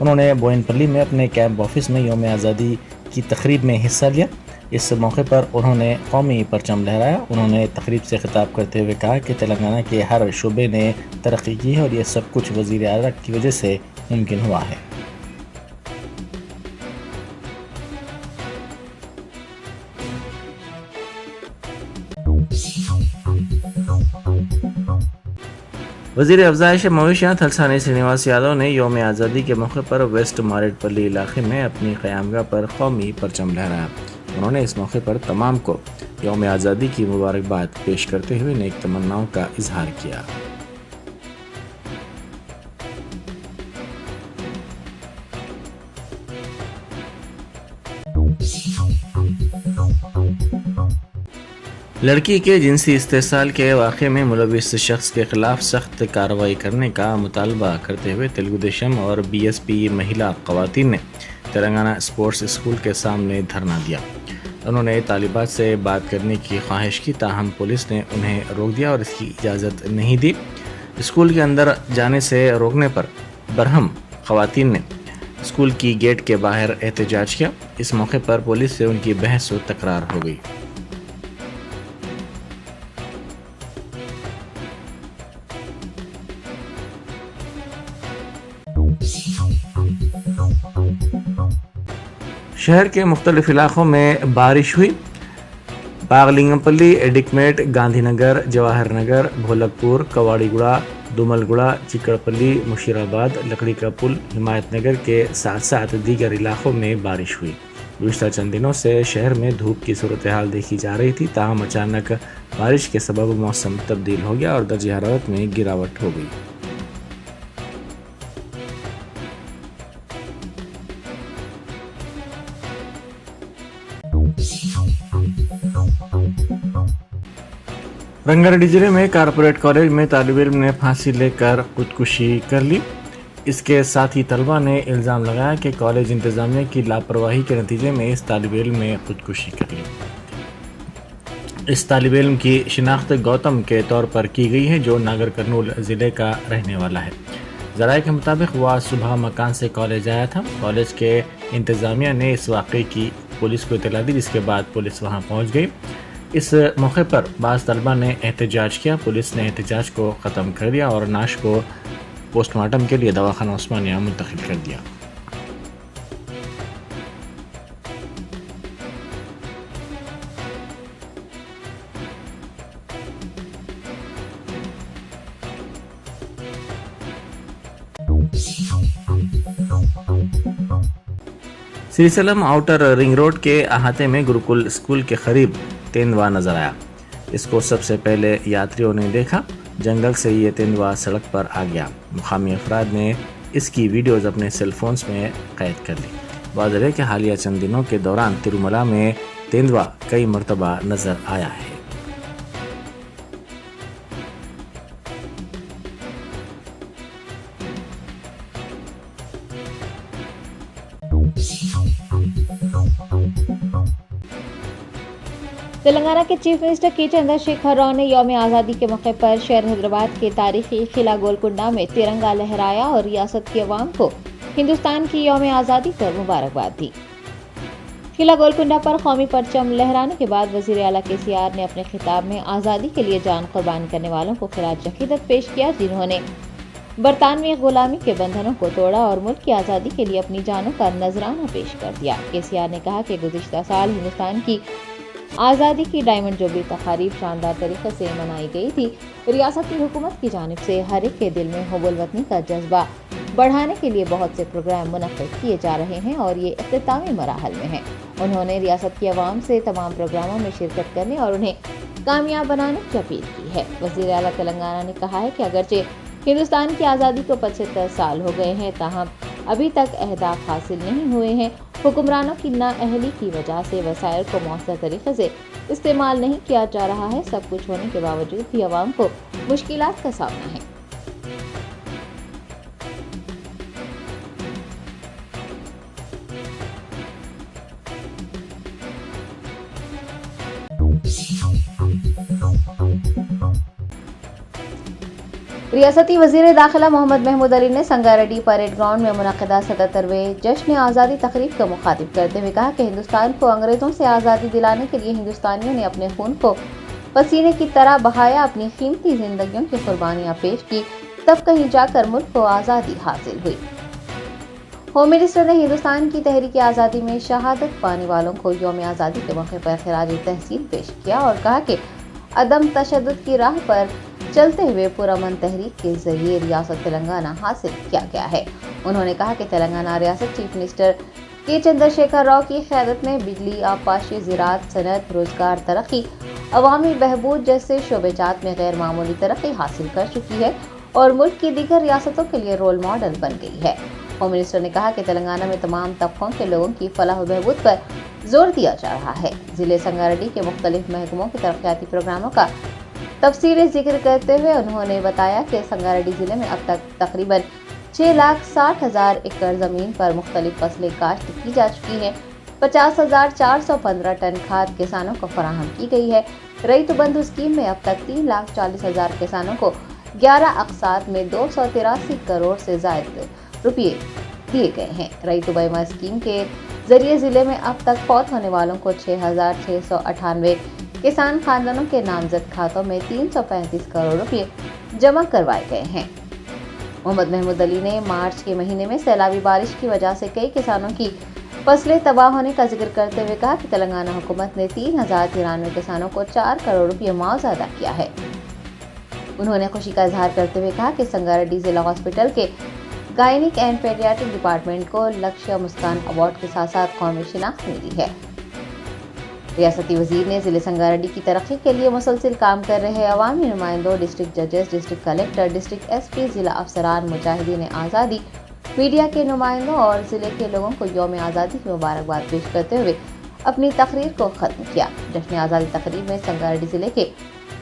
انہوں نے بوئنپلی میں اپنے کیمپ آفس میں یوم آزادی کی تقریب میں حصہ لیا۔ اس موقع پر انہوں نے قومی پرچم لہرایا۔ انہوں نے تقریب سے خطاب کرتے ہوئے کہا کہ تلنگانہ کے ہر شعبے نے ترقی کی ہے اور یہ سب کچھ وزیر اعلیٰ کی وجہ سے ممکن ہوا ہے۔ وزیر افزائش مویشیات تھلسانی سرینواس یادو نے یوم آزادی کے موقع پر ویسٹ ماریڈ پلی علاقے میں اپنی قیامگاہ پر قومی پرچم لہرایا۔ انہوں نے اس موقع پر تمام کو یوم آزادی کی مبارکباد پیش کرتے ہوئے نیک تمناؤں کا اظہار کیا۔ لڑکی کے جنسی استحصال کے واقعے میں ملوث شخص کے خلاف سخت کارروائی کرنے کا مطالبہ کرتے ہوئے تلگو دیشم اور بی ایس پی مہیلا خواتین نے تلنگانہ اسپورٹس اسکول کے سامنے دھرنا دیا۔ انہوں نے طالبات سے بات کرنے کی خواہش کی، تاہم پولیس نے انہیں روک دیا اور اس کی اجازت نہیں دی۔ اسکول کے اندر جانے سے روکنے پر برہم خواتین نے اسکول کی گیٹ کے باہر احتجاج کیا۔ اس موقع پر پولیس سے ان کی بحث و تکرار ہو گئی۔ شہر کے مختلف علاقوں میں بارش ہوئی۔ باغلنگپلی، ایڈکمیٹ، گاندھی نگر، جواہر نگر، بھولک پور، کواڑی گڑا، دومل گڑا، چکڑپلی، مشیر آباد، لکڑی کا پل، حمایت نگر کے ساتھ ساتھ دیگر علاقوں میں بارش ہوئی۔ گزشتہ چند دنوں سے شہر میں دھوپ کی صورتحال دیکھی جا رہی تھی، تاہم اچانک بارش کے سبب موسم تبدیل ہو گیا اور درجہ حرارت میں گراوٹ ہو گئی۔ رنگاریڈی ضلع میں کارپوریٹ کالج میں طالب علم نے پھانسی لے کر خودکشی کر لی۔ اس کے ساتھ ہی طلبہ نے الزام لگایا کہ کالج انتظامیہ کی لاپرواہی کے نتیجے میں اس طالب علم نے خودکشی کر لی۔ اس طالب علم کی شناخت گوتم کے طور پر کی گئی ہے، جو ناگر کرنول ضلع کا رہنے والا ہے۔ ذرائع کے مطابق وہ آج صبح مکان سے کالج آیا تھا۔ کالج کے انتظامیہ نے اس واقعے کی پولیس کو اطلاع دی، جس کے بعد پولیس وہاں پہنچ گئی۔ اس موقع پر بعض طلبہ نے احتجاج کیا۔ پولیس نے احتجاج کو ختم کر دیا اور نعش کو پوسٹ مارٹم کے لیے دواخانہ عثمانیہ منتقل کر دیا۔ سری سلم آؤٹر رنگ روڈ کے احاطے میں گروکل اسکول کے قریب تیندوا نظر آیا۔ اس کو سب سے پہلے یاتریوں نے دیکھا۔ جنگل سے یہ تیندوا سڑک پر آ گیا۔ مقامی افراد نے اس کی ویڈیوز اپنے سیل فونز میں قید کر لی۔ واضح ہے کہ حالیہ چند دنوں کے دوران تروملا میں تیندوا کئی مرتبہ نظر آیا ہے۔ تلنگانہ کے چیف منسٹر کے چندر شیکھر راؤ نے یوم آزادی کے موقع پر شہر حیدرآباد کے تاریخی قلعہ گولکنڈہ میں ترنگا لہرایا اور ریاست کے عوام کو ہندوستان کی یوم آزادی پر مبارکباد دی۔ قلعہ گولکنڈہ پر قومی پرچم لہرانے کے بعد وزیر اعلیٰ KCR نے اپنے خطاب میں آزادی کے لیے جان قربان کرنے والوں کو خراج عقیدت پیش کیا، جنہوں نے برطانوی غلامی کے بندھنوں کو توڑا اور ملک کی آزادی کے لیے اپنی جانوں کا نذرانہ پیش کر دیا۔ KCR نے کہا کہ گزشتہ سال ہندوستان کی آزادی کی ڈائمنڈ جوبلی تقاریب شاندار طریقے سے منائی گئی تھی۔ ریاستی حکومت کی جانب سے ہر ایک کے دل میں حب الوطنی کا جذبہ بڑھانے کے لیے بہت سے پروگرام منعقد کیے جا رہے ہیں اور یہ اختتامی مراحل میں ہیں۔ انہوں نے ریاست کے عوام سے تمام پروگراموں میں شرکت کرنے اور انہیں کامیاب بنانے کی اپیل کی ہے۔ وزیر اعلیٰ تلنگانہ نے کہا ہے کہ اگرچہ ہندوستان کی آزادی کو 75 سال ہو گئے ہیں، تاہم ابھی تک اہداف حاصل نہیں ہوئے ہیں۔ حکمرانوں کی نااہلی کی وجہ سے وسائل کو مؤثر طریقے سے استعمال نہیں کیا جا رہا ہے۔ سب کچھ ہونے کے باوجود بھی عوام کو مشکلات کا سامنا ہے۔ ریاستی وزیر داخلہ محمد محمود علی نے سنگاریڈی پریڈ گراؤنڈ میں منعقدہ 77ویں جشن آزادی تقریب کو مخاطب کرتے ہوئے کہا کہ ہندوستان کو انگریزوں سے آزادی دلانے کے لیے ہندوستانیوں نے اپنے خون کو پسینے کی طرح بہایا، اپنی قیمتی زندگیوں کی قربانیاں پیش کی، تب کہیں جا کر ملک کو آزادی حاصل ہوئی۔ ہوم منسٹر نے ہندوستان کی تحریک آزادی میں شہادت پانے والوں کو یوم آزادی کے موقع پر خراج تحسین پیش کیا اور کہا کہ عدم تشدد کی راہ پر چلتے ہوئے پرامن تحریک کے ذریعے ریاست تلنگانہ حاصل کیا گیا ہے۔ انہوں نے کہا کہ تلنگانہ ریاست چیف منسٹر کے چندر شیکھر راؤ کی قیادت میں بجلی، آبپاشی، زراعت، صنعت، روزگار، ترقی، عوامی بہبود جیسے شعبے جات میں غیر معمولی ترقی حاصل کر چکی ہے اور ملک کی دیگر ریاستوں کے لیے رول ماڈل بن گئی ہے۔ ہوم منسٹر نے کہا کہ تلنگانہ میں تمام طبقوں کے لوگوں کی فلاح و بہبود پر زور دیا جا رہا ہے۔ ضلع سنگاریڈی کے مختلف محکموں کے ترقیاتی پروگراموں کا تفصیلی ذکر کرتے ہوئے انہوں نے بتایا کہ سنگاریڈی ضلع میں اب تک تقریباً 6,60,000 ایکڑ زمین پر مختلف فصلیں کاشت کی جا چکی ہیں، 50,415 ٹن کھاد کسانوں کو فراہم کی گئی ہے۔ ریتو بندھو اسکیم میں اب تک 3,40,000 کسانوں کو 11 اقساط میں 283 کروڑ سے زائد روپے دیے گئے ہیں۔ ریتو بیمہ اسکیم کے ذریعے ضلع میں اب تک فوت ہونے والوں کو 6,698 کسان خاندانوں کے نامزد کھاتوں میں 335 کروڑ روپے جمع کروائے گئے ہیں۔ محمد محمود علی نے مارچ کے مہینے میں سیلابی بارش کی وجہ سے کئی کسانوں کی فصلیں تباہ ہونے کا ذکر کرتے ہوئے کہا کہ تلنگانہ حکومت نے 3,093 کسانوں کو 4 کروڑ روپے معاوضہ ادا کیا ہے۔ انہوں نے خوشی کا اظہار کرتے ہوئے کہا کہ سنگاریڈی ضلع ہاسپٹل کے گائنک اینڈ پیڈیاٹرک ڈپارٹمنٹ کو لکشیہ مسکان ایوارڈ کے ساتھ ساتھ قومی شناخت ملی ہے۔ ریاستی وزیر نے ضلع سنگاریڈی کی ترقی کے لیے مسلسل کام کر رہے عوامی نمائندوں، ڈسٹرکٹ ججز، district collector, district S P, ضلع افسران، مجاہدین آزادی، میڈیا کے نمائندوں اور ضلع کے لوگوں کو یوم آزادی کی مبارکباد پیش کرتے ہوئے اپنی تقریر کو ختم کیا۔ جشن آزادی تقریب میں سنگاریڈی ضلع کے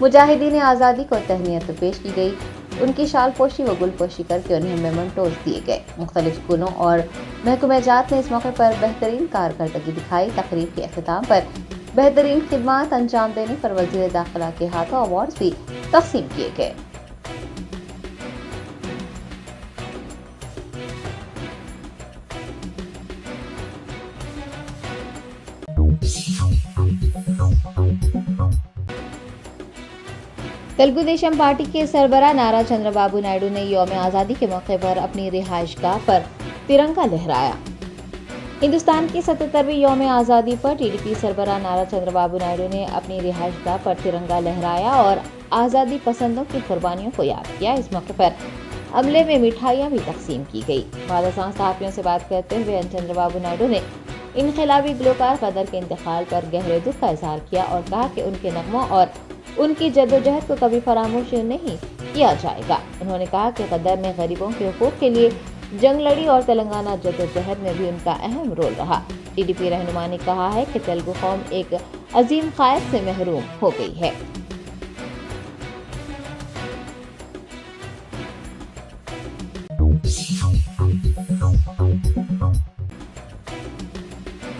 مجاہدین آزادی کو تہنیت پیش کی گئی، ان کی شال پوشی و گل پوشی کر کے انہیں میمنٹوز دیے گئے۔ مختلف اسکولوں اور محکمہ جات نے اس موقع پر بہترین کارکردگی دکھائی۔ تقریب کے اختتام پر بہترین خدمات انجام دینے پر وزیر داخلہ کے ہاتھوں ایوارڈز بھی تقسیم کیے گئے۔ تلگو دیشم پارٹی کے سربراہ نارا چندر بابو نائیڈو نے یوم آزادی کے موقع پر اپنی رہائش گاہ پر ترنگا لہرایا۔ ہندوستان کی 77ویں یوم آزادی پر ٹی ڈی پی سربراہ نارا چندر بابو نائیڈو نے اپنی رہائش گاہ پر ترنگا لہرایا اور آزادی پسندوں کی قربانیوں کو یاد کیا۔ اس موقع پر عملے میں مٹھائیاں بھی تقسیم کی گئی۔ بعد ازاں صحافیوں سے بات کرتے ہوئے چندر بابو نائیڈو نے انقلابی گلوکار قدر کے انتقال پر گہرے دکھ کا اظہار کیا اور کہا کہ ان کے نغموں اور ان کی جدوجہد کو کبھی فراموش نہیں کیا جائے گا۔ انہوں نے کہا کہ قدر نے غریبوں کے حقوق کے لیے جنگ لڑی اور تلنگانہ جدوجہد میں بھی ان کا اہم رول رہا۔ ٹی ڈی پی رہنما نے کہا ہے کہ تلگو قوم ایک عظیم قائد سے محروم ہو گئی ہے۔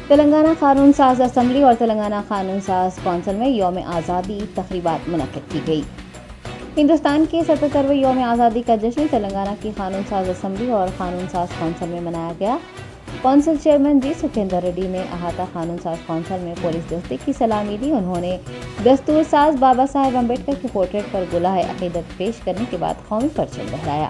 تلنگانہ قانون ساز اسمبلی اور تلنگانہ قانون ساز کونسل میں یوم آزادی تقریبات منعقد کی گئی۔ ہندوستان کے 77ویں یوم آزادی کا جشن تلنگانہ کی قانون ساز اسمبلی اور قانون ساز کونسل میں منایا گیا۔ کونسل چیئرمین جی سکھیندر ریڈی نے احاطہ قانون ساز کونسل میں پولیس دستے کی سلامی دی۔ انہوں نے دستور ساز بابا صاحب امبیڈکر کے پورٹریٹ پر گلہائے عقیدت پیش کرنے کے بعد قومی پرچم لہرایا۔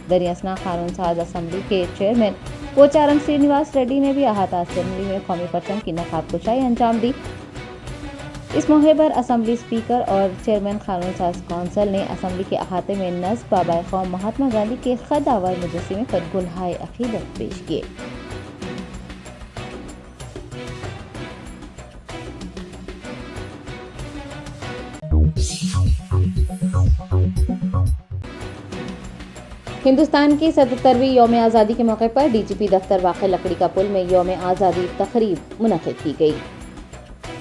دریں اثنا قانون ساز اسمبلی کے چیئرمین پوچارم سرینواس ریڈی نے بھی احاطہ اسمبلی میں قومی پرچم کی نقاب کشائی انجام دی۔ اس موقع پر اسمبلی اسپیکر اور چیئرمین قانون ساز کونسل نے اسمبلی کے احاطے میں نصب بابا قوم مہاتما گاندھی کے خط آور مجسمے پر گلہائے عقیدت پیش کیے۔ ہندوستان کی 77ویں یوم آزادی کے موقع پر ڈی جی پی دفتر واقع لکڑی کا پل میں یوم آزادی تقریب منعقد کی گئی۔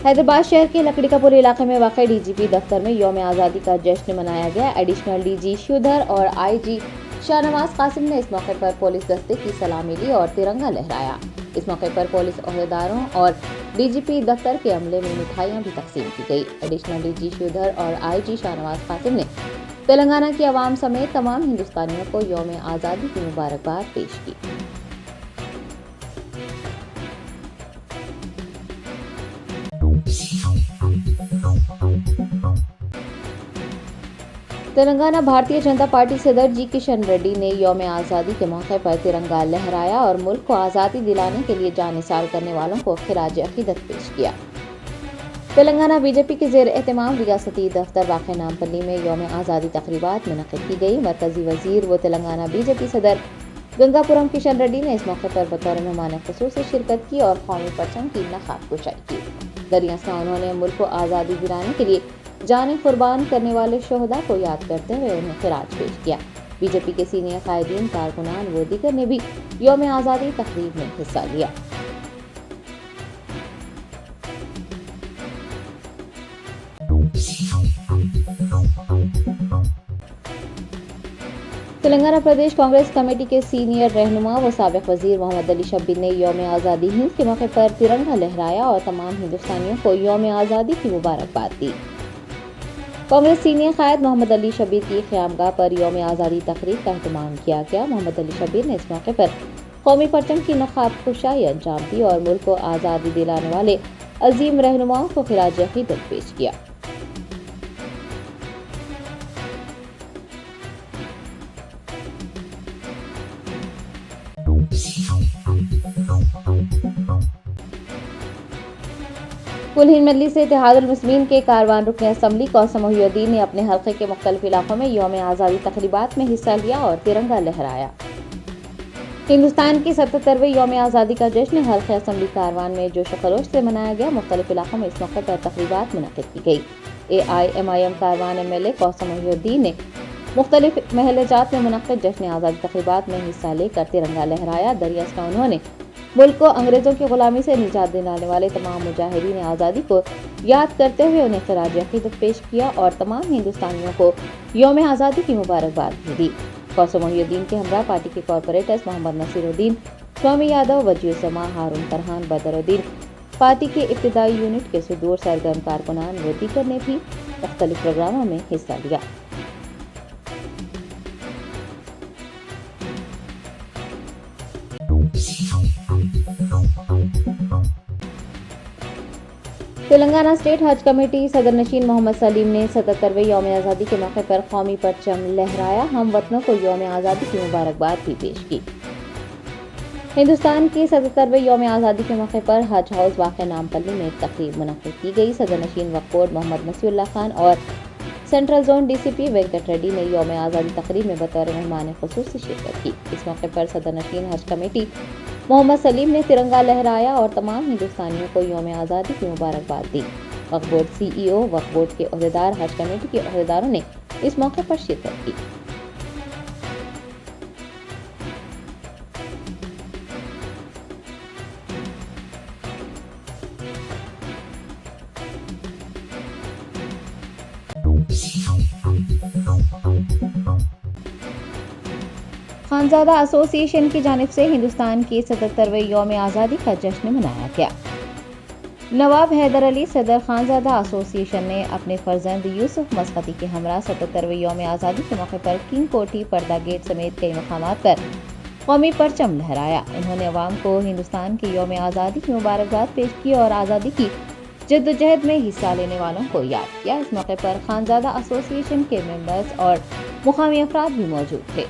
حیدرآباد شہر کے لکڑی کا پل علاقے میں واقع ڈی جی پی دفتر میں یوم آزادی کا جشن منایا گیا۔ ایڈیشنل ڈی جی شیودھر اور آئی جی شاہ نواز قاسم نے اس موقع پر پولیس دستے کی سلامی لی اور ترنگا لہرایا۔ اس موقع پر پولیس عہدیداروں اور ڈی جی پی دفتر کے عملے میں مٹھائیاں بھی تقسیم کی گئی۔ ایڈیشنل ڈی جی شیودھر اور آئی جی شاہ نواز قاسم نے تلنگانہ کی عوام سمیت تمام ہندوستانیوں کو یوم آزادی کی مبارکباد پیش کی۔ تلنگانہ بھارتیہ جنتا پارٹی صدر جی کشن ریڈی نے یوم آزادی کے موقع پر ترنگا لہرایا اور ملک کو آزادی دلانے کے لیے جان نثار کرنے والوں کو خراج عقیدت پیش کیا۔ تلنگانہ بی جے پی کے زیر اہتمام ریاستی دفتر واقع نامپلی میں یوم آزادی تقریبات منعقد کی گئی۔ مرکزی وزیر و تلنگانہ بی جے پی صدر گنگا پورم کشن ریڈی نے اس موقع پر بطور مہمان خصوصی شرکت کی اور قومی پرچم کی نقاب کشائی کی۔ دریا سے انہوں نے ملک کو آزادی دلانے کے لیے جانیں قربان کرنے والے شہداء کو یاد کرتے ہوئے انہیں خراج پیش کیا۔ بی جے پی کے سینئر قائدین، کارکنان و دیگر نے بھی یوم آزادی تقریب میں حصہ لیا۔ تلنگانہ پردیش کانگریس کمیٹی کے سینئر رہنما و سابق وزیر محمد علی شبیر نے یوم آزادی ہند کے موقع پر ترنگا لہرایا اور تمام ہندوستانیوں کو یوم آزادی کی مبارکباد دی۔ کانگریس سینئر قائد محمد علی شبیر کی قیامگاہ پر یوم آزادی تقریب کا اہتمام کیا گیا۔ محمد علی شبیر نے اس موقع پر قومی پرچم کی نقاب کشائی انجام دی اور ملک کو آزادی دلانے والے عظیم رہنماؤں کو خراج عقیدت پیش کیا۔ کل ہند مجلس سے اتحاد المسلمین کے کاروان رکن اسمبلی قاسم محی الدین نے اپنے حلقے کے مختلف علاقوں میں یوم آزادی تقریبات میں حصہ لیا اور ترنگا لہرایا۔ ہندوستان کی 77ویں یوم آزادی کا جشن حلقے اسمبلی کاروان میں جوش و خروش سے منایا گیا۔ مختلف علاقوں میں اس موقع پر تقریبات منعقد کی گئی۔ AIMIM کاروان MLA قاسم محی الدین نے مختلف محلہ جات میں منعقد جشن آزادی تقریبات میں حصہ لے کر ترنگا لہرایا۔ دریا سے انہوں نے ملک کو انگریزوں کی غلامی سے نجات دلانے والے تمام مجاہدین آزادی کو یاد کرتے ہوئے انہیں خراج عقیدت پیش کیا اور تمام ہندوستانیوں کو یوم آزادی کی مبارکباد بھی دی۔ قاسم محی الدین کے ہمراہ پارٹی کے کارپوریٹرز محمد نصیر الدین، سوامی یادو، وجیہ الزماں، ہارون فرحان، بدر الدین، پارٹی کے ابتدائی یونٹ کے صدور سرگرم کارکنان و دیگر نے بھی مختلف پروگراموں میں حصہ لیا۔ تلنگانہ اسٹیٹ حج کمیٹی صدر نشین محمد سلیم نے 77ویں یوم آزادی کے موقع پر قومی پرچم لہرایا۔ ہم وطنوں کو یوم آزادی کی مبارکباد بھی پیش کی۔ ہندوستان کی 77ویں یوم آزادی کے موقع پر حج ہاؤس واقع نامپلی میں ایک تقریب منعقد کی گئی۔ صدر نشین وقف بورڈ محمد نصیر اللہ خان اور central zone DCP Venkat Reddy نے یوم آزادی تقریب میں بطور مہمان خصوصی شرکت کی۔ اس موقع پر صدر نشین حج کمیٹی محمد سلیم نے ترنگا لہرایا اور تمام ہندوستانیوں کو یوم آزادی کی مبارکباد دی۔ وقف بورڈ CEO، وقف بورڈ کے عہدیدار، حج کمیٹی کے عہدیداروں نے اس موقع پر شرکت کی۔ خانزادہ ایسوسی ایشن کی جانب سے ہندوستان کی 77ویں یوم آزادی کا جشن منایا گیا۔ نواب حیدر علی صدر خانزادہ ایسوسی ایشن نے اپنے فرزند یوسف مسقطی کے ہمراہ 77ویں یوم آزادی کے موقع پر کنگ کوٹھی، پردہ گیٹ سمیت کئی مقامات پر قومی پرچم لہرایا۔ انہوں نے عوام کو ہندوستان کی یوم آزادی کی مبارکباد پیش کی اور آزادی کی جدوجہد میں حصہ لینے والوں کو یاد کیا۔ اس موقع پر خانزادہ ایسوسی ایشن کے ممبرز اور مقامی افراد بھی موجود تھے۔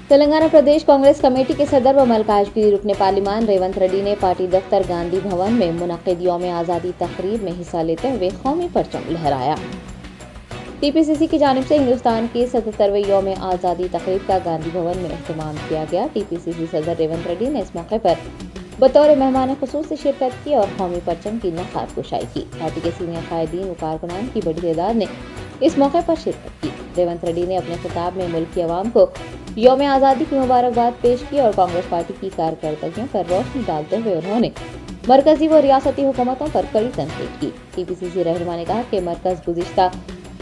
تلنگانہ پردیش کانگریس کمیٹی کے صدر و ملکاج گیری رکن پارلیمان ریونت ریڈی نے پارٹی دفتر گاندھی بھون میں منعقد یوم آزادی تقریب میں حصہ لیتے ہوئے قومی پرچم لہرایا۔ TPCC کی جانب سے ہندوستان کی 77ویں یوم آزادی تقریب کا گاندھی بھون میں اہتمام کیا گیا۔ TPCC صدر ریونت ریڈی نے اس موقع پر بطور مہمان خصوصی شرکت کی اور قومی پرچم کی نقاب کشائی کی۔ پارٹی کے سینئر قائدین و کارکنان کی بڑی تعداد نے اس موقع پر شرکت کی۔ ریونت ریڈی نے اپنے خطاب میں ملک کی عوام کو یوم آزادی کی مبارکباد پیش کی اور کانگریس پارٹی کی کارکردگیوں پر روشنی ڈالتے ہوئے انہوں نے مرکزی و ریاستی حکومتوں پر کڑی تنقید کی۔ TPCC رہنما نے کہا کہ مرکز گزشتہ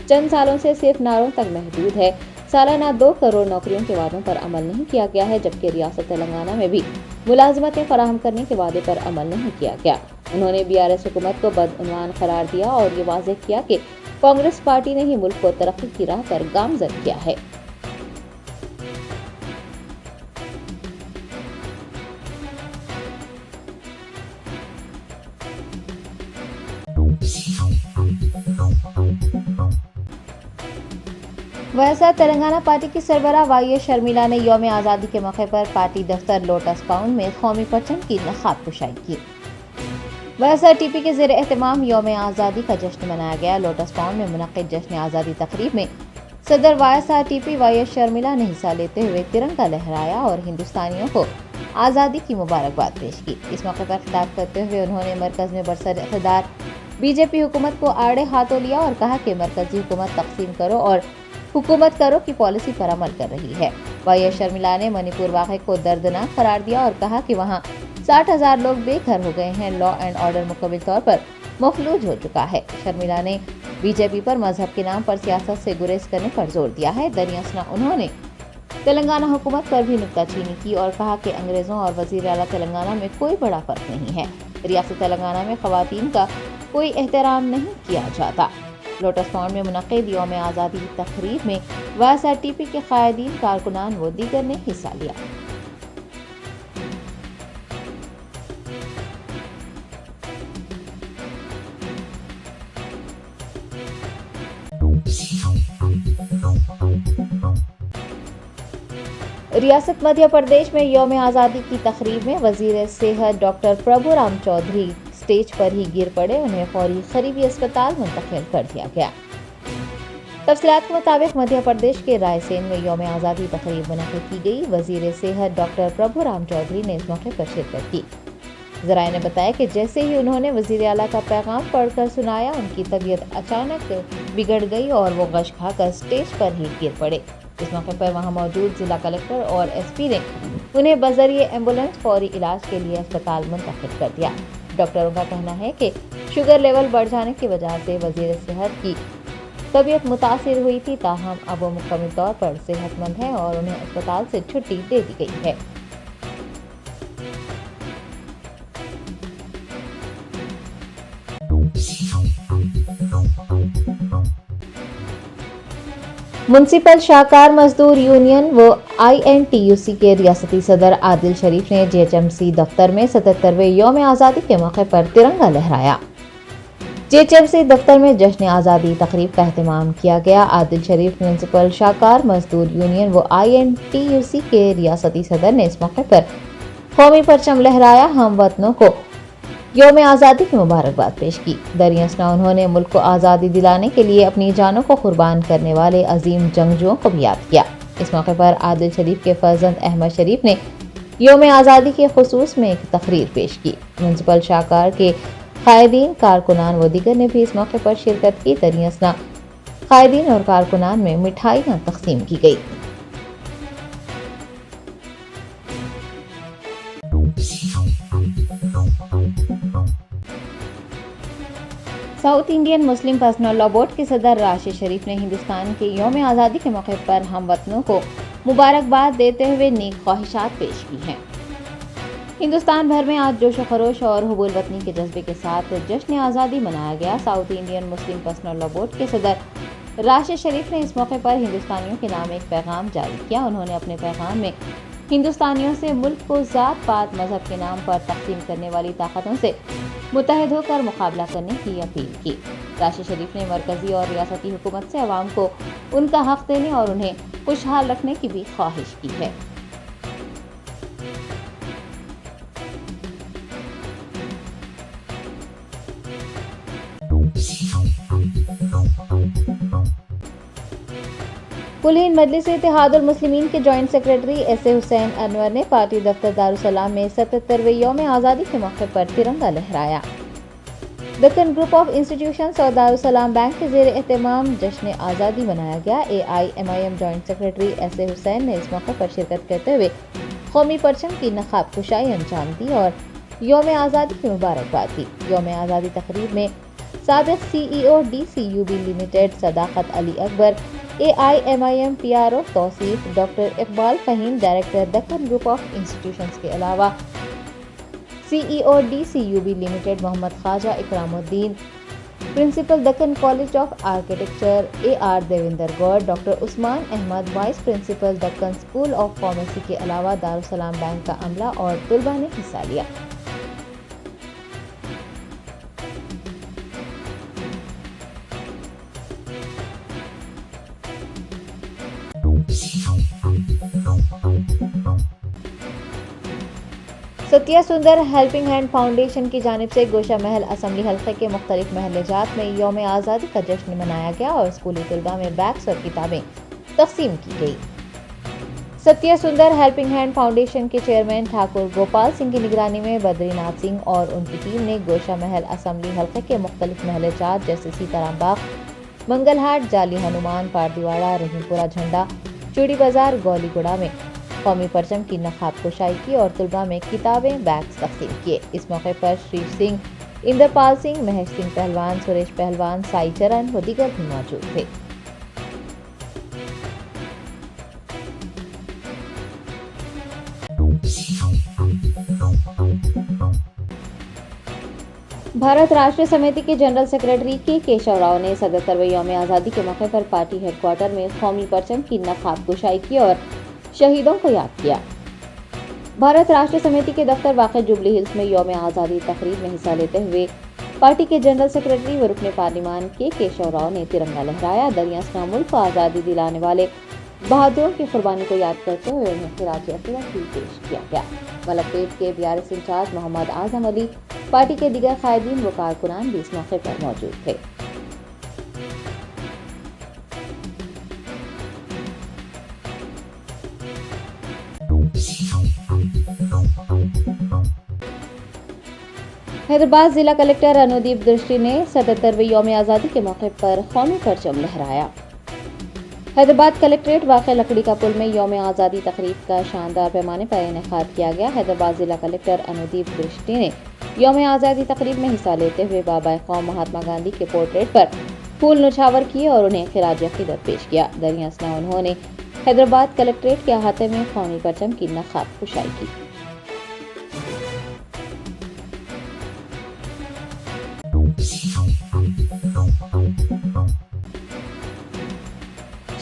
چند سالوں سے صرف نعروں تک محدود ہے سالانہ 2 کروڑ نوکریوں کے وعدوں پر عمل نہیں کیا گیا ہے، جبکہ ریاست تلنگانہ میں بھی ملازمتیں فراہم کرنے کے وعدے پر عمل نہیں کیا گیا۔ انہوں نے BRS حکومت کو بدعنوان قرار دیا اور یہ واضح کیا کہ کانگریس پارٹی نے ہی ملک کو ترقی کی راہ پر گامزن کیا ہے۔ ویسا تلنگانہ پارٹی کی سربراہ YS شرمیلا نے یوم آزادی کے موقع پر پارٹی دفتر لوٹس پاؤنڈ میں قومی پرچم کی نقاب کشائی کی۔ ویسا TP کے زیر اہتمام یوم آزادی کا جشن منایا گیا۔ لوٹس پاؤنڈ میں منعقد جشن آزادی تقریب میں صدر YSRTP YS شرمیلا نے حصہ لیتے ہوئے ترنگا لہرایا اور ہندوستانیوں کو آزادی کی مبارکباد پیش کی۔ اس موقع پر خطاب کرتے ہوئے انہوں نے مرکز میں برسر اقتدار BJP حکومت کو آڑے ہاتھوں لیا اور کہا کہ مرکزی حکومت تقسیم کرو اور حکومت کرو کی پالیسی پر عمل کر رہی ہے۔ YS شرمیلا نے منی پور واقعے کو دردناک قرار دیا اور کہا کہ وہاں 60,000 لوگ بے گھر ہو گئے ہیں۔ لا اینڈ آرڈر مکمل طور پر مفلوج ہو چکا ہے۔ شرمیلا نے BJP پر مذہب کے نام پر سیاست سے گریز کرنے پر زور دیا ہے۔ دریں اثنا انہوں نے تلنگانہ حکومت پر بھی نکتہ چینی کی اور کہا کہ انگریزوں اور وزیر اعلیٰ تلنگانہ میں کوئی بڑا فرق نہیں ہے۔ ریاست تلنگانہ میں خواتین کا کوئی احترام نہیں کیا جاتا۔ لوٹس پاؤنڈ میں منعقد یوم آزادی تقریب میں YSRTP کے قائدین، کارکنان و دیگر نے حصہ لیا۔ ریاست مدھیہ پردیش میں یوم آزادی کی تقریب میں وزیر صحت ڈاکٹر پربھو رام چودھری اسٹیج پر ہی گر پڑے، انہیں فوری قریبی اسپتال منتقل کر دیا گیا۔ تفصیلات کے مطابق مدھیہ پردیش کے رائے سین میں یوم آزادی تقریب منعقد کی گئی۔ وزیر صحت ڈاکٹر پربھو رام چودھری نے اس موقع پر شرکت کی۔ ذرائع نے بتایا کہ جیسے ہی انہوں نے وزیر اعلیٰ کا پیغام پڑھ کر سنایا، ان کی طبیعت اچانک بگڑ گئی اور وہ غش کھا کر اسٹیج پر ہی گر پڑے۔ اس موقع پر وہاں موجود ضلع کلکٹر اور SP نے انہیں بذریعہ ایمبولینس فوری علاج کے لیے اسپتال منتقل کر دیا۔ ڈاکٹروں کا کہنا ہے کہ شوگر لیول بڑھ جانے کی وجہ سے وزیر صحت کی طبیعت متاثر ہوئی تھی، تاہم اب وہ مکمل طور پر صحت مند ہیں اور انہیں اسپتال سے چھٹی دے دی گئی ہے۔ منسپل شاہکار مزدور یونین و INTUC کے ریاستی صدر عادل شریف نے GHMC دفتر میں 77ویں یوم آزادی کے موقع پر ترنگا لہرایا۔ GHMC دفتر میں جشن آزادی تقریب کا اہتمام کیا گیا۔ عادل شریف منسپل شاہکار مزدور یونین و INTUC کے ریاستی صدر نے اس موقع پر قومی پرچم لہرایا، ہم وطنوں کو یوم آزادی کی مبارکباد پیش کی۔ دریں اثنا انہوں نے ملک کو آزادی دلانے کے لیے اپنی جانوں کو قربان کرنے والے عظیم جنگجوؤں کو بھی یاد کیا۔ اس موقع پر عادل شریف کے فرزند احمد شریف نے یوم آزادی کے خصوص میں ایک تقریر پیش کی۔ منسپل شاہکار کے قائدین، کارکنان و دیگر نے بھی اس موقع پر شرکت کی۔ دریں اثنا قائدین اور کارکنان میں مٹھائیاں تقسیم کی گئی۔ South Indian Muslim personal law board کے صدر راشد شریف نے ہندوستان کے یوم آزادی کے موقع پر ہم وطنوں کو مبارکباد دیتے ہوئے نیک خواہشات پیش کی ہیں۔ ہندوستان بھر میں آج جوش و خروش اور حب الوطنی کے جذبے کے ساتھ جشن آزادی منایا گیا۔ South Indian Muslim personal law board کے صدر راشد شریف نے اس موقع پر ہندوستانیوں کے نام ایک پیغام جاری کیا۔ انہوں نے اپنے پیغام میں ہندوستانیوں سے ملک کو ذات پات مذہب کے نام پر تقسیم کرنے والی طاقتوں سے متحد ہو کر مقابلہ کرنے کی اپیل کی۔ راشد شریف نے مرکزی اور ریاستی حکومت سے عوام کو ان کا حق دینے اور انہیں خوشحال رکھنے کی بھی خواہش کی ہے۔ کل ہند مجلس اتحاد المسلمین کے جوائنٹ سیکرٹری SA حسین انور نے پارٹی دفتر دارالسلام میں 77ویں یوم آزادی کے موقع پر ترنگا لہرایا۔ دکن گروپ آف انسٹیٹیوشنز اور دارالسلام بینک کے زیر اہتمام جشن آزادی منایا گیا۔ AIMIM جوائنٹ سیکرٹری SA حسین نے اس موقع پر شرکت کرتے ہوئے قومی پرچم کی نقاب کشائی انجام دی اور یوم آزادی کی مبارکباد دی۔ یوم آزادی تقریب میں سابق CEO DCUB Limited Sadaqat Ali Akbar, AIMIM PRO Tauseef doctor Iqbal Faheem director Deccan Group of Institutions کے علاوہ CEO DCUB Limited Mohammed Khwaja Ikramuddin principal Deccan College of Architecture AR Devender Goud doctor Usman Ahmed vice principal Deccan School of Pharmacy کے علاوہ دارالسلام بینک کا عملہ اور طلباء نے حصہ لیا۔ ستیہ سندر ہیلپنگ ہینڈ فاؤنڈیشن کی جانب سے گوشہ محل اسمبلی حلقے کے مختلف محلے جات میں یوم آزادی کا جشن منایا گیا اور اسکولی طلباء میں بیگز اور کتابیں تقسیم کی گئی۔ ستیہ سندر ہیلپنگ ہینڈ فاؤنڈیشن کے چیئرمین ٹھاکر گوپال سنگھ کی نگرانی میں بدری ناتھ سنگھ اور ان کی ٹیم نے گوشہ محل اسمبلی حلقے کے مختلف محلے جات جیسے سیتارام باغ، منگل ہاٹ، جالی ہنومان، پاردیواڑہ، رحیم پورہ جھنڈا، چوڑی بازار، گولی گوڑا میں قومی پرچم کی نقاب کشائی کی اور طلباء میں کتابیں بیگز تقسیم کیے۔ اس موقع پر شری سنگھ، اندر پال سنگھ، مہیش سنگھ پہلوان، سریش پہلوان، سائی چرن و دیگر بھی موجود تھے۔ بھارت راشٹریہ سمیتی کے جنرل سیکرٹری کے کیشو راؤ نے 77ویں یوم آزادی کے موقع پر پارٹی ہیڈ کوارٹر میں قومی پرچم کی نقاب کشائی کی اور شہیدوں کو یاد کیا۔ بھارت راشٹریہ سمیتی کے دفتر واقع جوبلی ہلز میں یوم آزادی تقریب میں حصہ لیتے ہوئے پارٹی کے جنرل سیکرٹری و رکن پارلیمان کے کیشو راؤ نے ترنگا لہرایا۔ دریاسنا ملک کو آزادی دلانے والے بہادروں کی قربانی کو یاد کرتے ہوئے انہیں خراج عقیدت بھی پیش کیا گیا۔ ملک پیٹ کے BRS انچارج محمد اعظم علی، پارٹی کے دیگر قائدین و کارکنان بھی اس موقع پر موجود تھے۔ حیدرآباد ضلع کلکٹر انودیپ درشٹی نے 77ویں یوم آزادی کے موقع پر قومی پرچم لہرایا۔ حیدرآباد کلکٹریٹ واقع لکڑی کا پل میں یوم آزادی تقریب کا شاندار پیمانے پر انعقاد کیا گیا۔ حیدرآباد ضلع کلکٹر انودیپ درشٹی نے یوم آزادی تقریب میں حصہ لیتے ہوئے بابا قوم مہاتما گاندھی کے پورٹریٹ پر پھول نچھاور کیے اور انہیں خراج عقیدت پیش کیا۔ دریاسنا انہوں نے حیدرآباد کلکٹریٹ کے احاطے میں قومی پرچم کی نقاب کشائی کی۔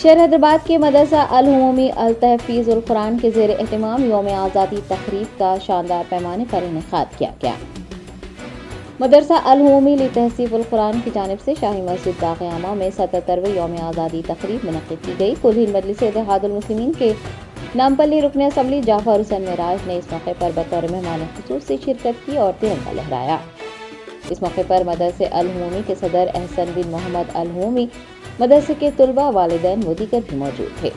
شہر حیدرآباد کے مدرسہ العمومی التحفیظ القرآن کے زیر اہتمام یوم آزادی تقریب کا شاندار پیمانے پر انعقاد کیا گیا۔ مدرسہ العمومی لتحفیظ القرآن کی جانب سے شاہی مسجد باغ عامہ میں 77ویں یوم آزادی تقریب منعقد کی گئی۔ کل ہند مجلس اتحاد المسلمین کے نامپلی رکن اسمبلی جعفر حسین معراج نے اس موقع پر بطور مہمان خصوصی شرکت کی اور ترنگا لہرایا۔ اس موقع پر مدرسہ العمومی کے صدر احسن بن محمد العمومی، مدرسے کے طلباء، والدین و دیگر بھی موجود تھے۔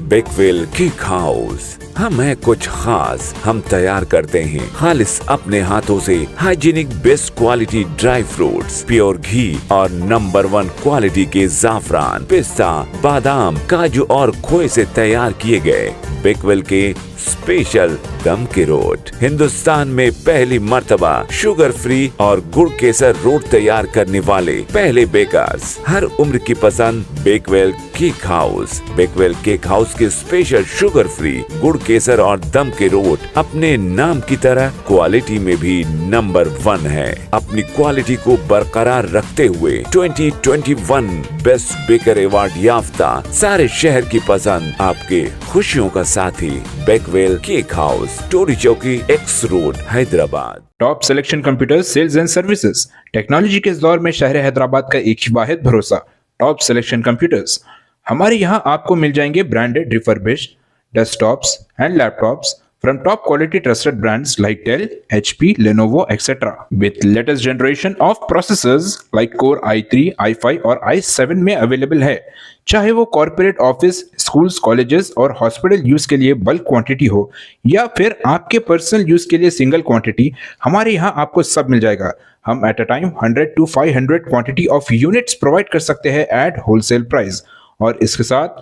بیکویل کیک ہاؤس، ہم ہیں کچھ خاص، ہم تیار کرتے ہیں خالص اپنے ہاتھوں سے hygienic best quality dry fruits, pure گھی اور نمبر 1 کوالٹی کے زعفران، پستہ، بادام، کاجو اور کھوئے سے تیار کیے گئے بیکویل کے اسپیشل دم کے روٹ، ہندوستان میں پہلی مرتبہ شوگر فری اور گڑ کیسر روٹ تیار کرنے والے پہلے بیکرز، ہر عمر کی پسند بیکویل کیک ہاؤس۔ بیکویل کیک ہاؤس کے اسپیشل شوگر فری، گڑ کیسر اور دم کے روٹ اپنے نام کی طرح کوالٹی میں بھی نمبر 1 ہے۔ اپنی کوالٹی کو برقرار رکھتے ہوئے 2021 بیسٹ بیکر ایوارڈ یافتہ سارے شہر کی پسند، آپ کے خوشیوں کا ساتھی بیکویل cake house, Toli Chowki, X road, Hyderabad. Top selection computer sales and services, technology کے اس دور میں شہر حیدرآباد کا ایک واحد بھروسہ ٹاپ سلیکشن کمپیوٹرز۔ ہمارے یہاں آپ کو مل جائیں گے branded refurbished desktops and laptops from top quality trusted brands like Dell, HP, Lenovo, etc. with latest generation of processors like Core i3, i5 اور i7 میں اویلیبل ہے۔ چاہے وہ کارپوریٹ آفس، اسکولز، کالجز اور hospital use کے لیے بلک quantity ہو یا پھر آپ کے پرسنل یوز کے لیے سنگل کوانٹٹی، ہمارے یہاں آپ کو سب مل جائے گا۔ ہم at a time 100 to 500 quantity of units provide کر سکتے ہیں ایٹ ہول سیل پرائز، اور اس کے ساتھ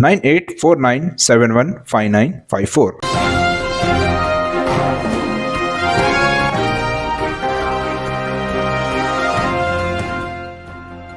9849715954।